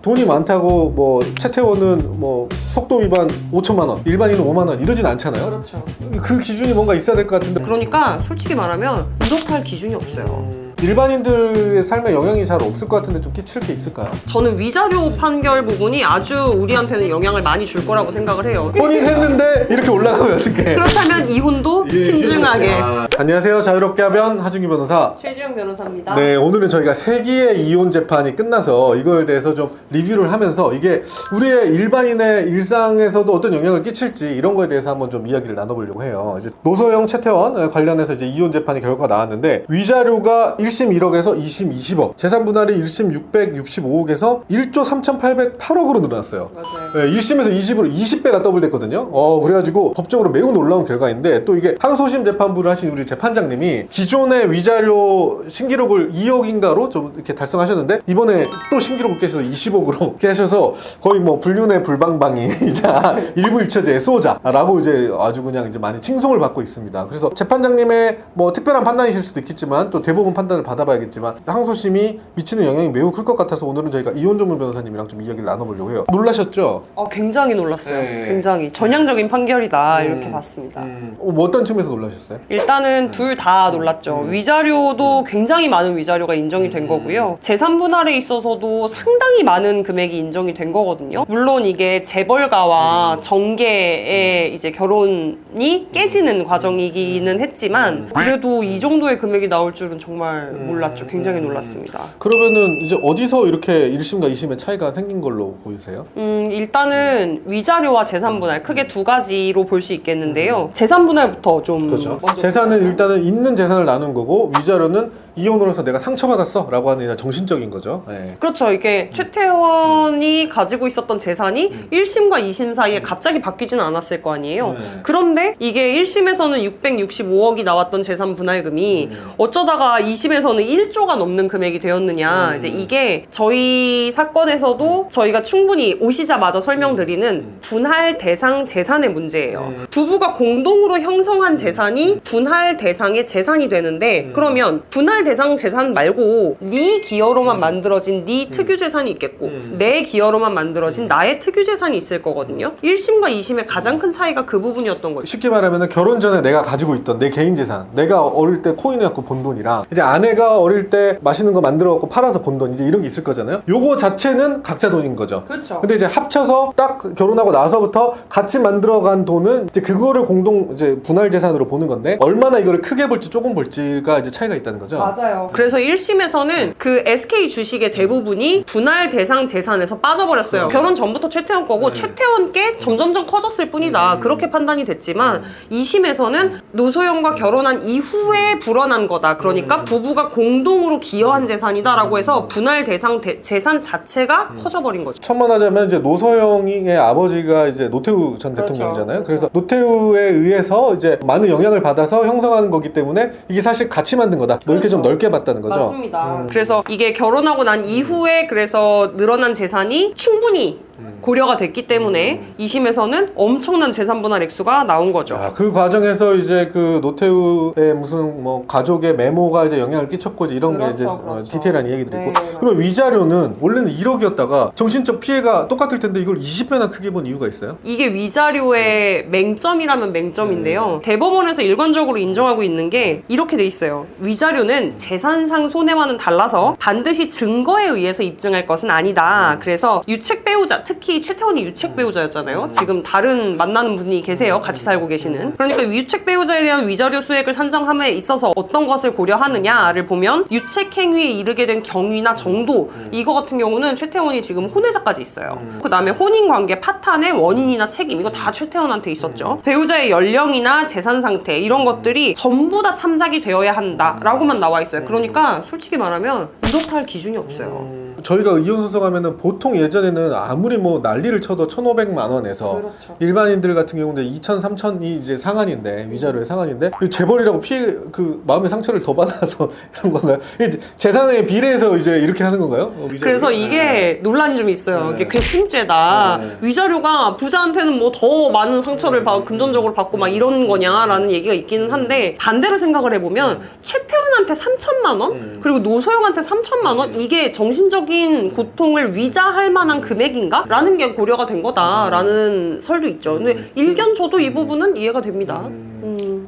돈이 많다고 뭐 최태원은 뭐 속도 위반 5천만 원, 일반인은 5만 원 이러진 않잖아요. 그렇죠. 그 기준이 뭔가 있어야 될 것 같은데. 그러니까 솔직히 말하면 이렇할 기준이 없어요. 일반인들의 삶에 영향이 잘 없을 것 같은데 좀 끼칠 게 있을까요? 저는 위자료 판결 부분이 아주 우리한테는 영향을 많이 줄 거라고 생각을 해요. 혼인했는데 이렇게 올라가면 어떡해? 그렇다면 이혼도 신중하게. 안녕하세요. 자유롭게 하변 하준기 변호사. 최지영 변호사입니다. 네, 오늘은 저희가 세기의 이혼 재판이 끝나서 이거에 대해서 좀 리뷰를 하면서 이게 우리의 일반인의 일상에서도 어떤 영향을 끼칠지 이런 거에 대해서 한번 좀 이야기를 나눠보려고 해요. 이제 노소영, 최태원 관련해서 이제 이혼 재판이 결과가 나왔는데 위자료가 1심 1억에서 2심 20억, 재산 분할이 1심 665억에서 1조 3,808억으로 늘어났어요. 맞아요. 네, 1심에서 20으로 20배가 더블됐거든요. 그래가지고 법적으로 매우 놀라운 결과인데 또 이게 항소심 재판부를 하신 우리 재판장님이 기존의 위자료 신기록을 2억인가로 좀 이렇게 달성하셨는데 이번에 또 신기록을 깨셔서 20억으로 깨셔서 거의 뭐 불륜의 불방방이자 일부일처제의 수호자라고 이제 아주 그냥 이제 많이 칭송을 받고 있습니다. 그래서 재판장님의 뭐 특별한 판단이실 수도 있겠지만 또 대법원 판단을 받아봐야겠지만 항소심이 미치는 영향이 매우 클 것 같아서 오늘은 저희가 이혼 전문 변호사님이랑 좀 이야기를 나눠보려고 해요. 놀라셨죠? 굉장히 놀랐어요. 네. 굉장히 전향적인 판결이다 이렇게 봤습니다. 뭐 어떤 측면에서 놀라셨어요? 일단은 둘 다 놀랐죠. 위자료도 굉장히 많은 위자료가 인정이 된 거고요. 재산 분할에 있어서도 상당히 많은 금액이 인정이 된 거거든요. 물론 이게 재벌가와 정계의 이제 결혼이 깨지는 과정이기는 했지만 그래도 이 정도의 금액이 나올 줄은 정말 몰랐죠. 굉장히 놀랐습니다. 그러면은 이제 어디서 이렇게 1심과 2심의 차이가 생긴 걸로 보이세요? 일단은 위자료와 재산 분할 크게 두 가지로 볼 수 있겠는데요. 재산 분할부터 좀 그렇죠. 먼저 재산은 일단은 있는 재산을 나눈 거고 위자료는 이혼으로 해서 내가 상처받았어 라고 하는 정신적인 거죠. 네. 그렇죠. 이게 최태원이 가지고 있었던 재산이 1심과 2심 사이에 갑자기 바뀌지는 않았을 거 아니에요. 네. 그런데 이게 1심에서는 665억이 나왔던 재산 분할금이 어쩌다가 2심에서는 1조가 넘는 금액이 되었느냐. 이제 이게 저희 사건에서도 저희가 충분히 오시자마자 설명드리는 분할 대상 재산의 문제예요. 부부가 공동으로 형성한 재산이 분할 대상의 재산이 되는데 그러면 분할 대상 재산 말고 네 기여로만 만들어진 네 특유 재산이 있겠고 내 기여로만 만들어진 나의 특유 재산이 있을 거거든요. 1심과 2심의 가장 큰 차이가 그 부분이었던 거죠. 쉽게 말하면 결혼 전에 내가 가지고 있던 내 개인 재산, 내가 어릴 때 코인해갖고 번 돈이랑 이제 아내가 어릴 때 맛있는 거 만들어갖고 팔아서 번 돈 이제 이런 게 있을 거잖아요. 요거 자체는 각자 돈인 거죠. 그렇죠. 근데 이제 합쳐서 딱 결혼하고 나서부터 같이 만들어간 돈은 이제 그거를 공동 이제 분할 재산으로 보는 건데 얼마나 이거를 크게 볼지 조금 볼지가 이제 차이가 있다는 거죠. 맞아요. 그래서 1심에서는 그 SK 주식의 대부분이 분할 대상 재산에서 빠져버렸어요. 결혼 전부터 최태원 거고 최태원께 점점점 커졌을 뿐이다. 그렇게 판단이 됐지만 2심에서는 노소영과 결혼한 이후에 불어난 거다. 그러니까 부부가 공동으로 기여한 재산이다라고 해서 분할 대상 재산 자체가 커져버린 거죠. 천만하자면 이제 노소영의 아버지가 이제 노태우 전 그렇죠. 대통령이잖아요. 그래서 노태우에 의해서 이제 많은 영향을 받아서 형성하는 거기 때문에 이게 사실 같이 만든 거다. 뭐 이렇게 좀 넓게 봤다는 거죠. 맞습니다. 그래서 이게 결혼하고 난 이후에 그래서 늘어난 재산이 충분히 고려가 됐기 때문에 2심에서는 엄청난 재산 분할 액수가 나온 거죠. 그 과정에서 이제 그 노태우의 무슨 뭐 가족의 메모가 이제 영향을 끼쳤고 이런 게 이제 그렇죠. 디테일한 얘기들이 있고. 네, 그러면 위자료는 원래는 1억이었다가 정신적 피해가 똑같을 텐데 이걸 20배나 크게 본 이유가 있어요? 이게 위자료의 맹점이라면 맹점인데요. 대법원에서 일관적으로 인정하고 있는 게 이렇게 돼 있어요. 위자료는 재산상 손해와는 달라서 반드시 증거에 의해서 입증할 것은 아니다. 그래서 유책 배우자, 특히 최태원이 유책 배우자였잖아요. 지금 다른 만나는 분이 계세요. 같이 살고 계시는. 그러니까 유책 배우자에 대한 위자료 수액을 산정함에 있어서 어떤 것을 고려하느냐를 보면 유책 행위에 이르게 된 경위나 정도, 이거 같은 경우는 최태원이 지금 혼외자까지 있어요. 그 다음에 혼인관계 파탄의 원인이나 책임, 이거 다 최태원한테 있었죠. 배우자의 연령이나 재산 상태 이런 것들이 전부 다 참작이 되어야 한다라고만 나와 있어요. 그러니까 솔직히 말하면 이렇다 할 기준이 없어요. 저희가 이혼 소송하면은 보통 예전에는 아무리 뭐 난리를 쳐도 1,500만 원에서 그렇죠. 일반인들 같은 경우는 2,000, 3,000이 이제 상한인데 위자료의 상한인데 재벌이라고 피해 그 마음의 상처를 더 받아서 이런 건가요? 이제 재산에 비례해서 이제 이렇게 하는 건가요? 그래서 이게 논란이 좀 있어요. 이게 괘씸죄다. 위자료가 부자한테는 뭐 더 많은 상처를 금전적으로 받고 막 이런 거냐라는 얘기가 있기는 한데 반대로 생각을 해보면 최태원한테 3,000만 원? 그리고 노소영한테 3,000만 원? 이게 정신적 정신적인 고통을 위자할 만한 금액인가? 라는 게 고려가 된 거다라는 설도 있죠. 근데 일견 저도 이 부분은 이해가 됩니다.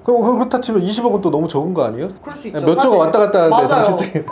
그럼 그렇다 치면 20억은 또 너무 적은 거 아니에요? 그럴 수 있죠. 몇 조가 사실. 왔다 갔다 하는데 맞아요. 정신적인.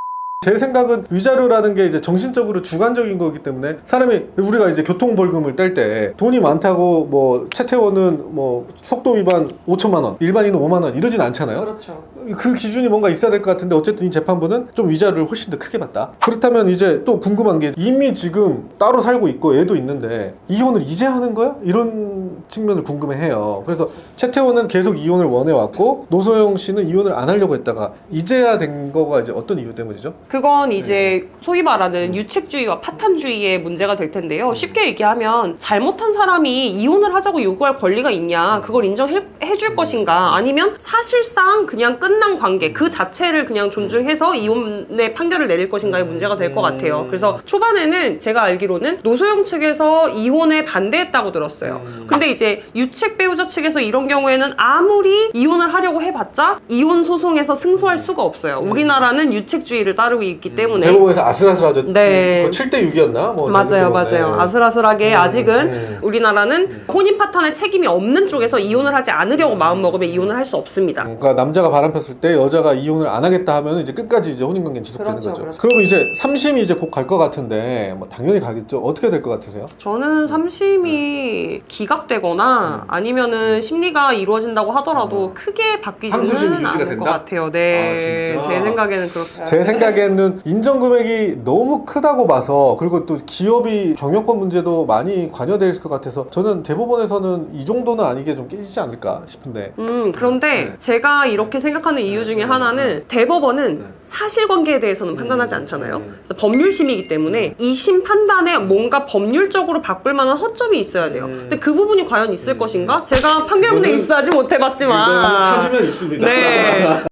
제 생각은 위자료라는 게 이제 정신적으로 주관적인 거기 때문에 사람이 우리가 이제 교통벌금을 뗄 때 돈이 많다고 뭐 채태원은 뭐 속도 위반 5천만 원, 일반인은 5만 원 이러진 않잖아요. 그렇죠. 그 기준이 뭔가 있어야 될 것 같은데 어쨌든 이 재판부는 좀 위자료를 훨씬 더 크게 받다. 그렇다면 이제 또 궁금한 게 이미 지금 따로 살고 있고 애도 있는데 이혼을 이제 하는 거야? 이런 측면을 궁금해해요. 그래서 채태원은 계속 이혼을 원해왔고 노소영 씨는 이혼을 안 하려고 했다가 이제야 된 거가 이제 어떤 이유 때문이죠? 그건 이제 소위 말하는 유책주의와 파탄주의의 문제가 될 텐데요. 쉽게 얘기하면 잘못한 사람이 이혼을 하자고 요구할 권리가 있냐, 그걸 인정해줄 것인가, 아니면 사실상 그냥 끝난 관계 그 자체를 그냥 존중해서 이혼의 판결을 내릴 것인가의 문제가 될 것 같아요. 그래서 초반에는 제가 알기로는 노소영 측에서 이혼에 반대했다고 들었어요. 근데 이제 유책 배우자 측에서 이런 경우에는 아무리 이혼을 하려고 해봤자 이혼 소송에서 승소할 수가 없어요. 우리나라는 유책주의를 따르고 있기 때문에. 대법원에서 아슬아슬하죠. 네. 7대 6이었나? 뭐 맞아요, 잘못 맞아요. 들었네. 아슬아슬하게 아직은 우리나라는 혼인 파탄에 책임이 없는 쪽에서 이혼을 하지 않으려고 마음먹으면 이혼을 할 수 없습니다. 그러니까 남자가 바람 폈을 때 여자가 이혼을 안 하겠다 하면 이제 끝까지 이제 혼인 관계는 지속되는 그렇죠, 거죠. 그렇죠. 그러면 이제 3심이 이제 곧 갈 것 같은데 뭐 당연히 가겠죠. 어떻게 될 것 같으세요? 저는 3심이 기각되거나 아니면은 심리가 이루어진다고 하더라도 크게 항소심이 바뀌지는 유지가 않을 것 된다? 같아요. 네, 아, 진짜? 제 생각에는 그렇습니다. 제 생각에는 인정 금액이 너무 크다고 봐서, 그리고 또 기업이 경영권 문제도 많이 관여될 것 같아서 저는 대법원에서는 이 정도는 아니게 좀 깨지지 않을까 싶은데. 그런데 제가 이렇게 생각하는 이유 중에 하나는 대법원은 사실관계에 대해서는 판단하지 않잖아요. 그래서 법률심이기 때문에 이 심 판단에 뭔가 법률적으로 바꿀 만한 허점이 있어야 돼요. 근데 그 부분이 과연 있을 것인가? 제가 판결문에 입수하지 못해봤지만 찾으면 있습니다. 네.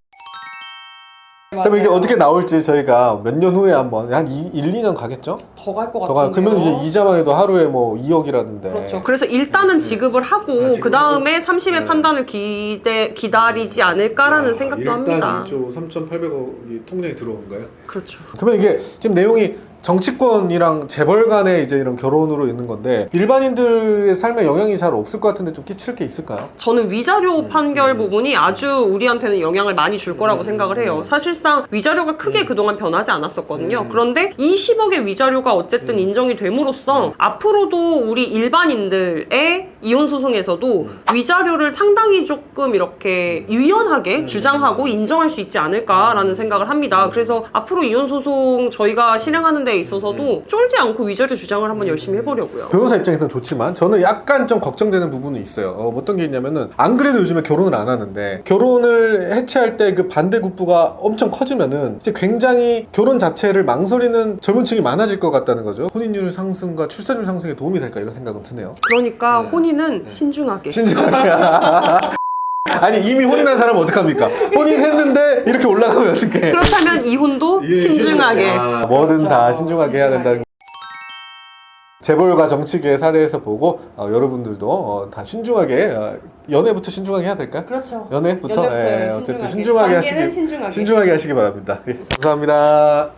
그럼 이게 어떻게 나올지 저희가 몇 년 후에 한번 한 1, 2년 가겠죠? 더 갈 것 더 가. 같은데요. 그러면 이제 이자만 해도 하루에 뭐 2억이라던데. 그렇죠. 그래서 일단은 지급을 하고 그 다음에 3심의 판단을 기다리지 않을까라는 생각도 합니다. 3,800억이 통장에 들어온가요? 그렇죠. 그러면 이게 지금 내용이 정치권이랑 재벌 간의 이제 이런 결혼으로 있는 건데 일반인들의 삶에 영향이 잘 없을 것 같은데 좀 끼칠 게 있을까요? 저는 위자료 판결 부분이 아주 우리한테는 영향을 많이 줄 거라고 생각을 해요. 사실상 위자료가 크게 그동안 변하지 않았었거든요. 그런데 20억의 위자료가 어쨌든 인정이 됨으로써 앞으로도 우리 일반인들의 이혼 소송에서도 위자료를 상당히 조금 이렇게 유연하게 주장하고 인정할 수 있지 않을까라는 생각을 합니다. 그래서 앞으로 이혼 소송 저희가 실행하는 데 있어서도 쫄지 않고 위자료 주장을 한번 열심히 해보려고요. 변호사 입장에서는 좋지만 저는 약간 좀 걱정되는 부분이 있어요. 어떤 게 있냐면은 안 그래도 요즘에 결혼을 안 하는데 결혼을 해체할 때 그 반대급부가 엄청 커지면은 이제 굉장히 결혼 자체를 망설이는 젊은 층이 많아질 것 같다는 거죠. 혼인율 상승과 출산율 상승에 도움이 될까 이런 생각은 드네요. 그러니까 혼인은 신중하게. 신중하게. 아니 이미 혼인한 사람은 어떡합니까? 혼인했는데 이렇게 올라가면 어떡해? 그렇다면 이혼도 신중하게. 뭐든 다 신중하게 해야 된다는. 재벌과 정치계의 사례에서 보고 여러분들도 다 신중하게 연애부터 신중하게 해야 될까요? 그렇죠. 연애부터 연애부터 어쨌든 신중하게 관계는 하시기 바랍니다. 감사합니다.